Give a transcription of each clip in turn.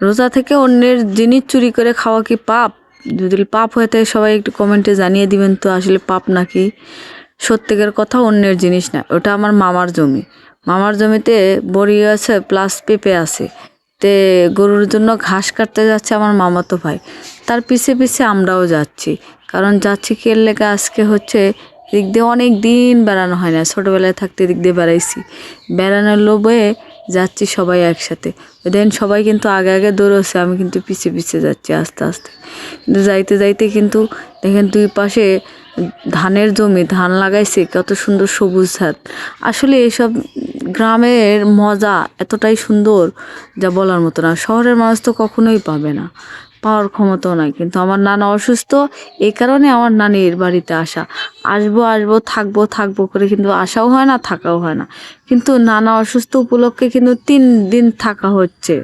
রোজা থেকে অন্যের জিনিস চুরি করে খাওয়া কি পাপ? যদি পাপ হয়ে থাকে সবাই একটু কমেন্টে জানিয়ে দিবেন তো আসলে পাপ নাকি সত্যিকার কথা। অন্যের জিনিস না, ওটা আমার মামার জমি। মামার জমিতে বড়ি আছে প্লাস পেঁপে আছে। তে গরুর জন্য ঘাস কাটতে যাচ্ছে আমার মামাতো ভাই, তার পিছে পিছে আমরাও যাচ্ছি। কারণ যাচ্ছি কি এর লেগে, আজকে হচ্ছে এদিক দিয়ে অনেক দিন বেড়ানো হয় না, ছোটোবেলায় থাকতে এদিক দিয়ে বেড়াইছি, বেড়ানোর লোভে যাচ্ছি সবাই একসাথে। দেন সবাই কিন্তু আগে আগে দৌড়চ্ছে, আমি কিন্তু পিছে পিছে যাচ্ছি আস্তে আস্তে। কিন্তু যাইতে যাইতে কিন্তু দেখেন দুই পাশে ধানের জমি, ধান লাগাইছে, কত সুন্দর সবুজ ধান। আসলে এসব গ্রামের মজা এতটাই সুন্দর যা বলার মতো না। শহরের মানুষ তো কখনোই পাবে না, পাওয়ার ক্ষমতাও নাই। কিন্তু আমার নানা অসুস্থ, এই কারণে আমার নানির বাড়িতে আসা। আসবো আসবো থাকবো থাকবো করে কিন্তু আসাও হয় না, থাকাও হয় না। কিন্তু নানা অসুস্থ উপলক্ষে কিন্তু 3 দিন থাকা হচ্ছে।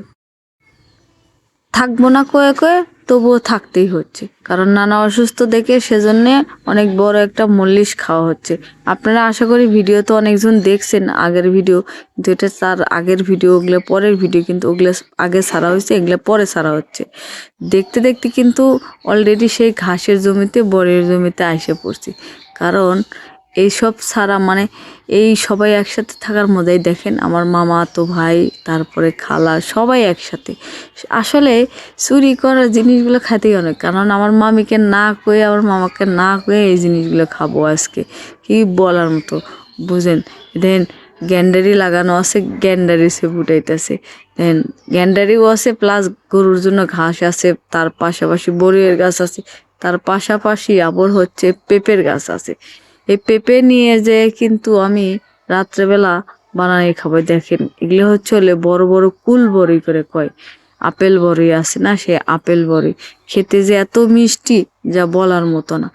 থাকবো না কয়ে কয়ে তবুও থাকতেই হচ্ছে, কারণ নানা অসুস্থ দেখে সেজন্যে অনেক বড় একটা মল্লিশ খাওয়া হচ্ছে। আপনারা আশা করি ভিডিও তো অনেকজন দেখছেন, আগের ভিডিও, কিন্তু এটা তার আগের ভিডিও, ওগুলো পরের ভিডিও, কিন্তু ওগুলো আগে ছাড়া হয়েছে, এগুলো পরে ছাড়া হচ্ছে। দেখতে দেখতে কিন্তু অলরেডি সেই ঘাসের জমিতে, বরের জমিতে এসে পড়ছি। কারণ এইসব ছাড়া মানে এই সবাই একসাথে থাকার মজাই দেখেন। আমার মামা তো ভাই, তারপরে খালা, সবাই একসাথে। আসলে চুরি করার জিনিসগুলো খাইতেই অনেক, কারণ আমার মামিকে না কয়ে, আমার মামাকে না কয়ে এই জিনিসগুলো খাবো আজকে, কি বলার মতো বুঝেন। দেন গ্যান্ডারি লাগানো আছে, গ্যান্ডারি সে ফুটাইতেছে। দেন গ্যান্ডারিও আছে প্লাস গরুর জন্য ঘাস আছে, তার পাশাপাশি বড়ির গাছ আছে, তার পাশাপাশি আবার হচ্ছে পেঁপের গাছ আছে। এই পেঁপে নিয়ে যে কিন্তু আমি রাত্রেবেলা বানাই খাবো। দেখেন এগুলো হচ্ছে হলে বড় বড় কুল বড়ি করে কয়, আপেল বড়ি আছে না, সে আপেল বড়ি খেতে যে এত মিষ্টি যা বলার মতো না।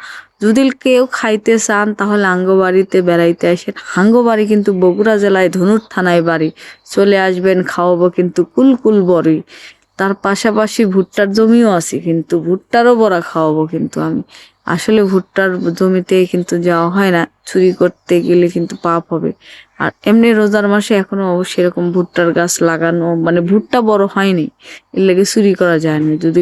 যদি কেউ খাইতে চান তাহলে আঙ্গবাড়িতে বেড়াইতে আসেন। আঙ্গবাড়ি কিন্তু বগুড়া জেলায় ধনুর থানায় বাড়ি, চলে আসবেন, খাওয়াবো কিন্তু কুল বড়ি। তার পাশাপাশি ভুট্টার জমিও আছে, কিন্তু ভুট্টারও বড়া খাওয়াবো কিন্তু আমি। আসলে ভুট্টার জমিতে কিন্তু যাওয়া হয় না, চুরি করতে গেলে কিন্তু পাপ হবে। আর এমনি রোজার মাসে এখনো সেরকম ভুট্টার গাছ লাগানো, মানে ভুট্টা বড় হয়নি, এর লেগে চুরি করা যায় না। যদি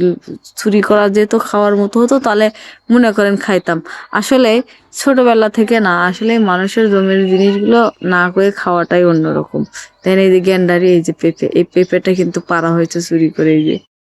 চুরি করা যেত, খাওয়ার মতো হতো, তাহলে মনে করেন খাইতাম। আসলে ছোটবেলা থেকে না, আসলে মানুষের জমির জিনিসগুলো না করে খাওয়াটাই অন্যরকম। দেন এই যে গ্যান্ডারি, এই যে পেঁপে, এই পেঁপেটা কিন্তু পাড়া হয়েছে চুরি করে, এই যে